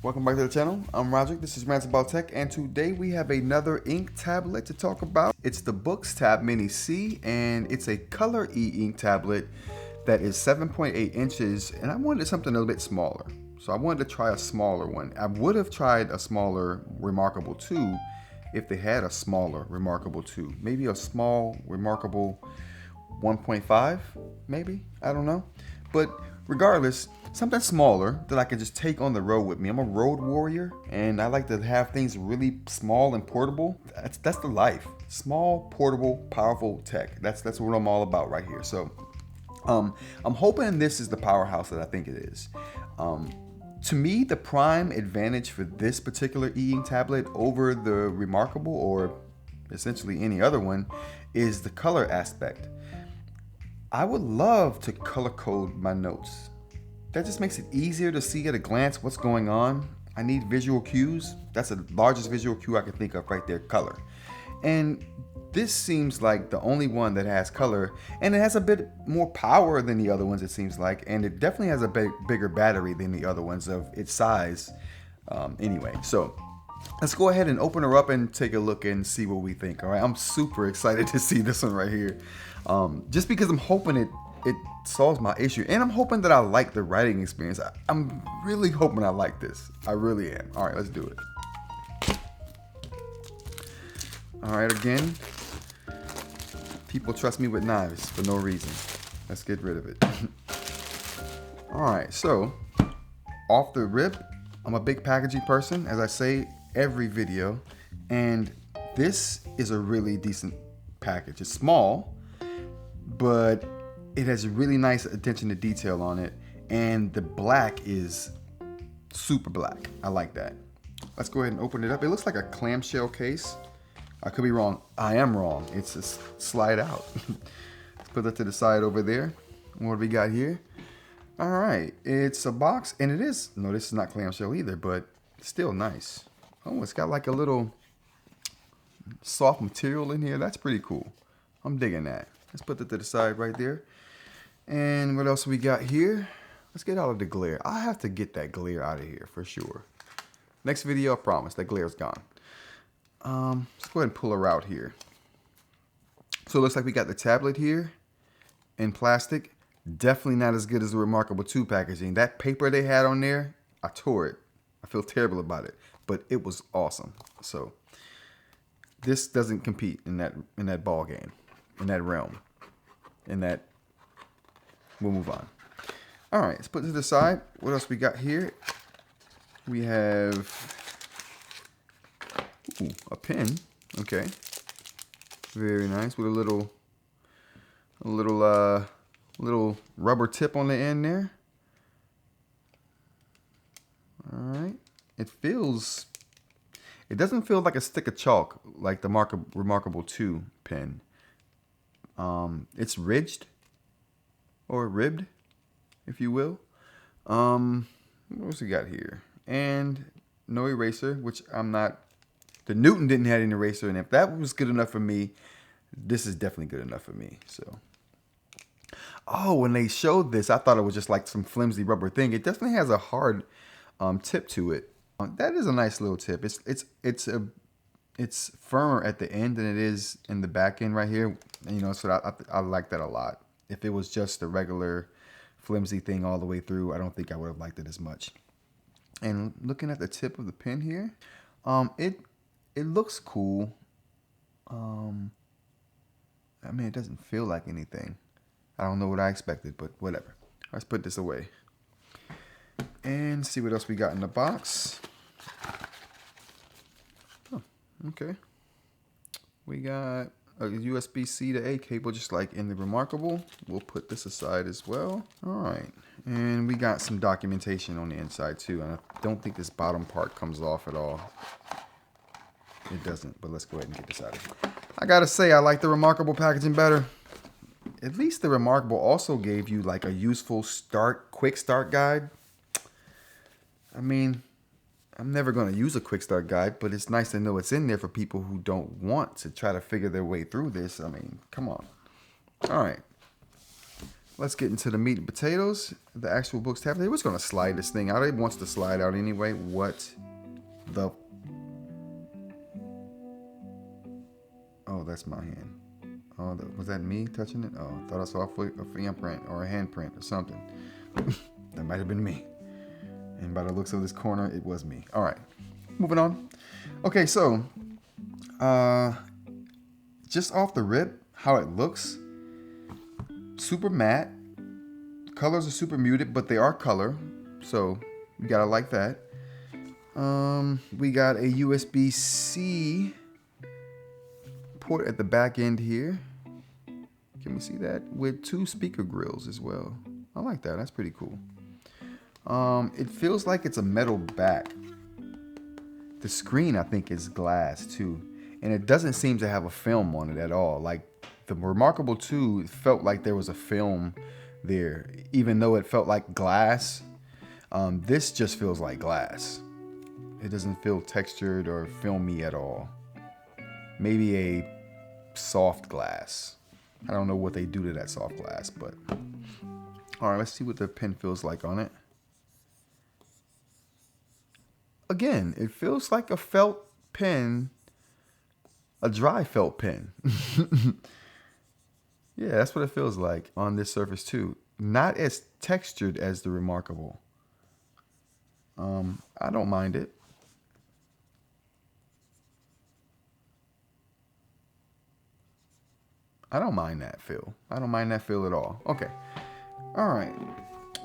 Welcome back to the channel. I'm Roger. This is Rants About Tech, and today we have another ink tablet to talk about. It's the Booxs Tab Mini C, and it's a color e-ink tablet that is 7.8 inches, and I wanted something a little bit smaller. So I wanted to try a smaller one. I would have tried a smaller Remarkable 2 if they had a smaller Remarkable 2. Maybe a small Remarkable 1.5, maybe? I don't know. But regardless, something smaller that I can just take on the road with me. I'm a road warrior, and I like to have things really small and portable. That's the life. Small, portable, powerful tech. That's what I'm all about right here. So I'm hoping this is the powerhouse that I think it is. To me, the prime advantage for this particular e-ink tablet over the Remarkable, or essentially any other one, is the color aspect. I would love to color code my notes. That just makes it easier to see at a glance what's going on. I need visual cues. That's the largest visual cue I can think of right there, color. And this seems like the only one that has color, and it has a bit more power than the other ones, it seems like, and it definitely has a bigger battery than the other ones of its size. Anyway, so let's go ahead and open her up and take a look and see what we think. All right, I'm super excited to see this one right here. Just because I'm hoping it solves my issue, and I'm hoping that I like the writing experience. I'm really hoping I like this. I really am. All right, let's do it. All right, again, people trust me with knives for no reason. Let's get rid of it. All right, so off the rip, I'm a big packaging person, as I say every video, and this is a really decent package. It's small, but it has really nice attention to detail on it, and the black is super black. I like that. Let's go ahead and open it up. It looks like a clamshell case. I could be wrong. I am wrong. It's a slide out. Let's put that to the side over there. What do we got here? All right, it's a box, and it is, no, this is not clamshell either, but still nice. Oh, it's got like a little soft material in here. That's pretty cool. I'm digging that. Let's put that to the side right there. And what else we got here? Let's get out of the glare. I have to get that glare out of here for sure. Next video, I promise, that glare's gone. Let's go ahead and pull her out here. So it looks like we got the tablet here in plastic. Definitely not as good as the Remarkable 2 packaging. That paper they had on there, I tore it. I feel terrible about it, but it was awesome. So this doesn't compete in that ball game, in that realm, in that. We'll move on. All right, let's put it to the side. What else we got here? We have a pen. Okay, very nice with a little rubber tip on the end there. All right, it doesn't feel like a stick of chalk like the Remarkable 2 pen. It's ridged or ribbed, if you will. What else we got here? And no eraser, which I'm not. The Newton didn't have an eraser, and if that was good enough for me, this is definitely good enough for me. So, oh, when they showed this, I thought it was just like some flimsy rubber thing. It definitely has a hard tip to it. That is a nice little tip. It's firmer at the end than it is in the back end right here. And, you know, so I like that a lot. If it was just a regular flimsy thing all the way through, I don't think I would have liked it as much. And looking at the tip of the pen here, it looks cool. I mean, it doesn't feel like anything. I don't know what I expected, but whatever. Let's put this away and see what else we got in the box. Oh, okay. We got a USB-C to A cable, just like in the Remarkable. We'll put this aside as well. All right, and we got some documentation on the inside too, and I don't think this bottom part comes off at all. It doesn't, but let's go ahead and get this out of here. I gotta say, I like the Remarkable packaging better. At least the Remarkable also gave you like a useful quick start guide. I mean, I'm never going to use a quick start guide, but it's nice to know it's in there for people who don't want to try to figure their way through this. I mean, come on. All right. let's get into the meat and potatoes. The actual Booxs tab. They was gonna slide this thing out. It wants to slide out anyway. What the? Oh, that's my hand. Oh, was that me touching it? Oh, I thought I saw a fingerprint or a handprint or something. That might have been me. And by the looks of this corner, it was me. All right, moving on. Okay, so just off the rip, how it looks, super matte. Colors are super muted, but they are color, so you gotta like that. We got a USB-C port at the back end here. Can we see that? With 2 speaker grills as well. I like that. That's pretty cool. It feels like it's a metal back. The screen, I think, is glass too, and it doesn't seem to have a film on it at all. Like the Remarkable 2 felt like there was a film there, even though it felt like glass. This just feels like glass. It doesn't feel textured or filmy at all. Maybe a soft glass. I don't know what they do to that soft glass, but all right, let's see what the pen feels like on it. Again, it feels like a felt pen, a dry felt pen. Yeah, that's what it feels like on this surface too. Not as textured as the Remarkable. I don't mind it. I don't mind that feel. I don't mind that feel at all. Okay. All right.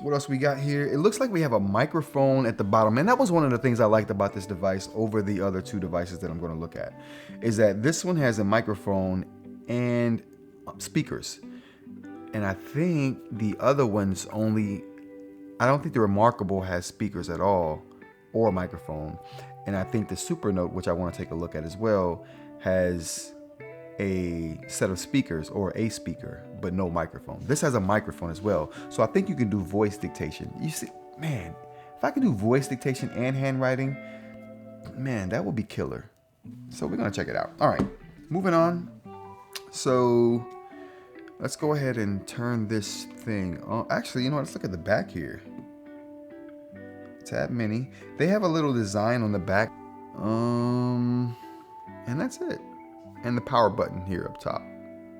What else we got here? It looks like we have a microphone at the bottom. And that was one of the things I liked about this device over the other 2 devices that I'm going to look at. Is that this one has a microphone and speakers. And I think the other ones only... I don't think the Remarkable has speakers at all or a microphone. And I think the Supernote, which I want to take a look at as well, has a set of speakers or a speaker, but no microphone. This has a microphone as well. So I think you can do voice dictation. You see, man, if I could do voice dictation and handwriting, man, that would be killer. So we're going to check it out. All right, moving on. So let's go ahead and turn this thing on. Actually, you know what? Let's look at the back here. Tab Mini. They have a little design on the back. And that's it. And the power button here up top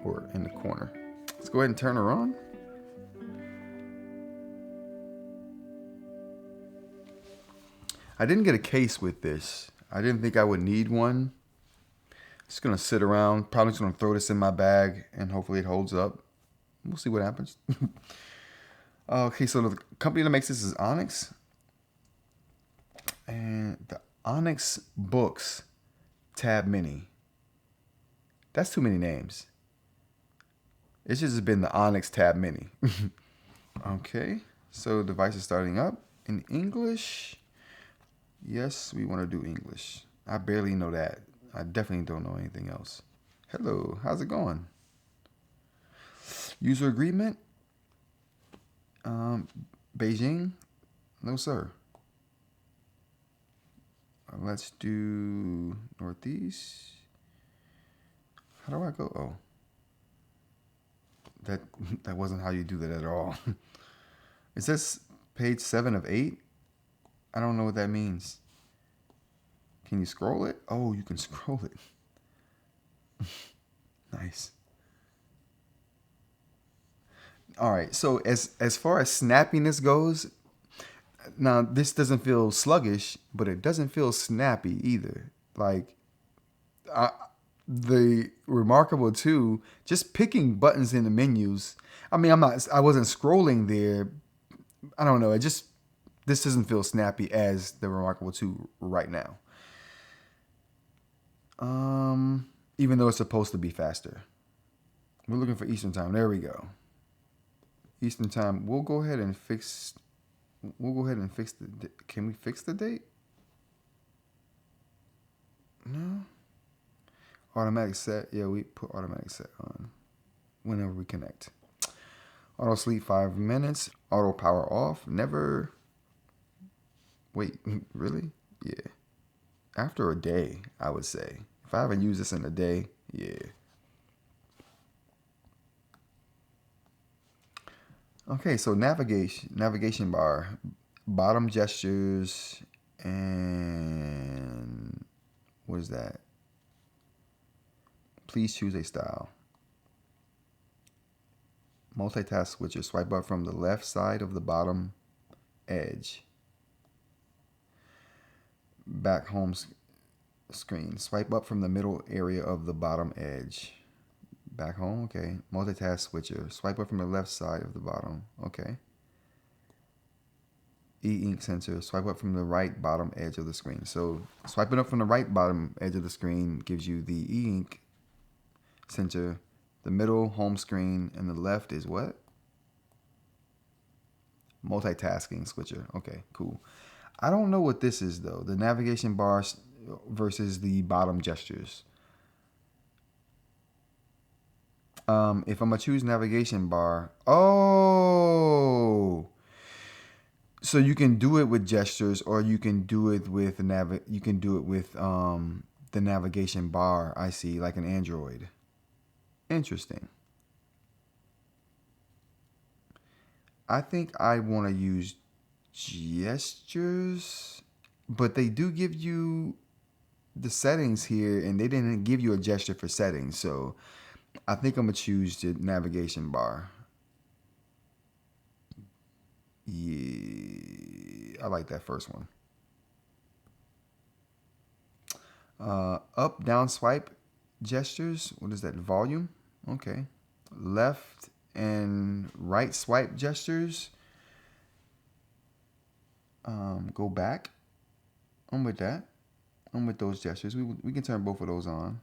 or in the corner. Let's go ahead and turn her on. I didn't get a case with this. I didn't think I would need one. Just gonna sit around, probably just gonna throw this in my bag and hopefully it holds up. We'll see what happens. Okay, so the company that makes this is Onyx. And the Onyx Booxs Tab Mini. That's too many names. It's just been the Onyx Tab Mini. Okay, so the device is starting up in English. Yes, we want to do English. I barely know that. I definitely don't know anything else. Hello, how's it going? User agreement? Beijing? No, sir. Let's do Northeast. How do I go? Oh. That wasn't how you do that at all. It says page 7 of 8. I don't know what that means. Can you scroll it? Oh, you can scroll it. Nice. All right. So as far as snappiness goes, now this doesn't feel sluggish, but it doesn't feel snappy either. Like the Remarkable 2, just picking buttons in the menus. I mean, I wasn't scrolling there. I don't know. This doesn't feel snappy as the Remarkable 2 right now. Even though it's supposed to be faster. We're looking for Eastern time. There we go. Eastern time. We'll go ahead and fix the, can we fix the date? No. Automatic set. Yeah, we put automatic set on whenever we connect. Auto sleep 5 minutes. Auto power off. Never. Wait, really? Yeah. After a day, I would say. If I haven't used this in a day, yeah. Okay, so navigation bar, bottom gestures, and what is that? Please choose a style. Multitask switcher, swipe up from the left side of the bottom edge. Back home screen, swipe up from the middle area of the bottom edge. Back home, okay. Multitask switcher, swipe up from the left side of the bottom, okay. eInk center, swipe up from the right bottom edge of the screen. So swiping up from the right bottom edge of the screen gives you the eInk center. The middle home screen, and the left is what? Multitasking switcher. Okay, cool. I don't know what this is though. The navigation bar versus the bottom gestures. If I'm gonna choose navigation bar, oh, so you can do it with gestures, or you can do it with the navigation bar. I see, like an Android. Interesting. I think I want to use gestures, but they do give you the settings here, and they didn't give you a gesture for settings, so I think I'm gonna choose the navigation bar. Yeah, I like that first one. Up, down swipe gestures. What is that? Volume. Okay. Left and right swipe gestures. Go back. I'm with that. I'm with those gestures. We can turn both of those on.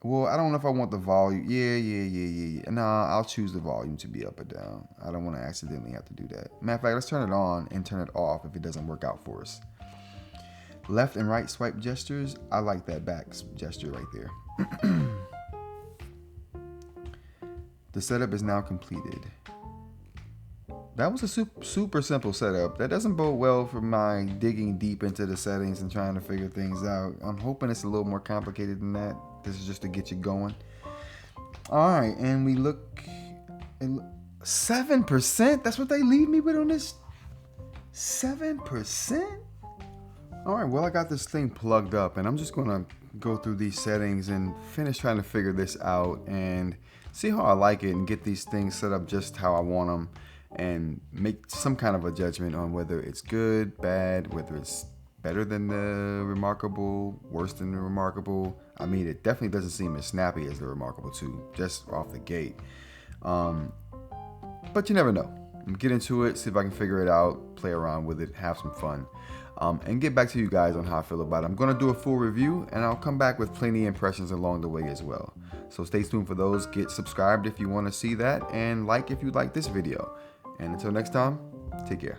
Well, I don't know if I want the volume. Yeah. Nah, I'll choose the volume to be up or down. I don't want to accidentally have to do that. Matter of fact, let's turn it on and turn it off if it doesn't work out for us. Left and right swipe gestures. I like that back gesture right there. The setup is now completed. That was a super simple setup. That doesn't bode well for my digging deep into the settings and trying to figure things out. I'm hoping it's a little more complicated than that. This is just to get you going. All right, and we look 7%. That's what they leave me with on this. 7%. All right, well, I got this thing plugged up, and I'm just gonna go through these settings and finish trying to figure this out and see how I like it and get these things set up just how I want them, and make some kind of a judgment on whether it's good, bad, whether it's better than the Remarkable, worse than the Remarkable. I mean, it definitely doesn't seem as snappy as the Remarkable 2, just off the gate. But you never know. Get into it, see if I can figure it out, play around with it, have some fun, and get back to you guys on how I feel about it. I'm going to do a full review, and I'll come back with plenty of impressions along the way as well. So stay tuned for those. Get subscribed if you want to see that, and like if you like this video. And until next time, take care.